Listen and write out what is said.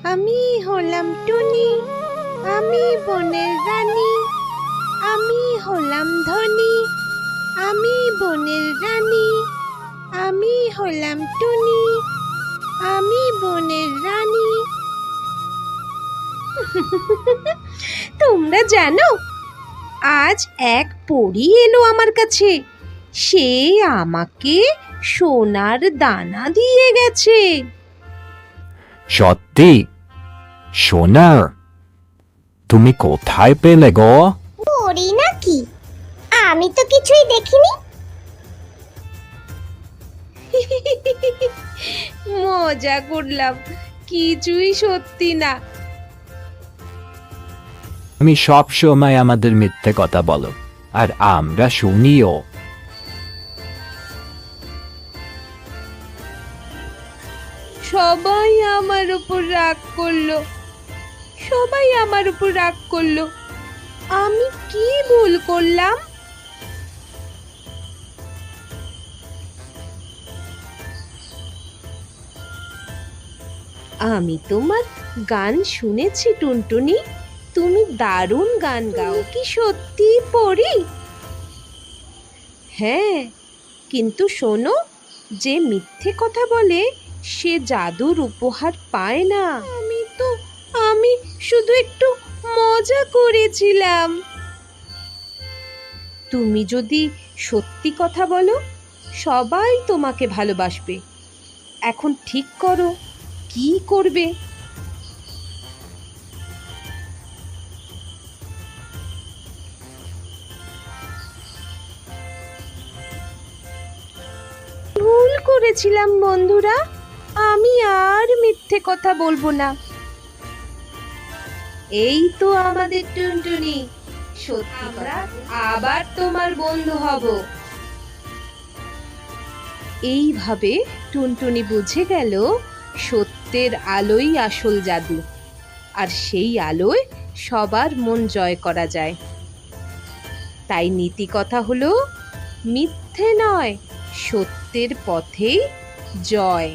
আমি হলাম টুনি, আমি বনের রানী। আমি হলাম ধনী, আমি বনের রানী। আমি হলাম টুনি, আমি বনের রানী। তোমরা জানো, আজ এক পরী এলো আমার কাছে। সে আমাকে সোনার দানা দিয়ে গেছে। সত্যি? সোনার? তুমি কোথায় পেলে গো? পড়ি নাকি? আমি তো কিছুই দেখিনি। মজা করলাম, কিছুই সত্যি না। তুমি সব সময় আমাদের মিথ্যে কথা বলো, আর আমরা শুনিও। সবাই আমার উপর রাগ করলো, সবাই আমার উপর রাগ করলো। আমি কি ভুল করলাম? আমি তোমার গান শুনেছি টুনটুনি, তুমি দারুণ গান গাও। কি সত্যি পড়ি? হ্যাঁ, কিন্তু শোনো, যে মিথ্যে কথা বলে সে জাদুর উপহার পায় না। আমি শুধু একটু মজা করেছিলাম। তুমি যদি সত্যি কথা বলো, সবাই তোমাকে ভালোবাসবে। এখন ঠিক করো, কি করবে? ভুল করেছিলাম বন্ধুরা, আমি আর মিথ্যে কথা বলবো না। এই তো আমাদের টুনটুনি, সত্যি আমরা আবার তোমার বন্ধু হব। এইভাবে টুনটুনি বুঝে গেল সত্যের আলোই আসল জাদু, আর সেই আলোয় সবার মন জয় করা যায়। তাই নীতি কথা হলো, মিথ্যে নয়, সত্যের পথেই জয়।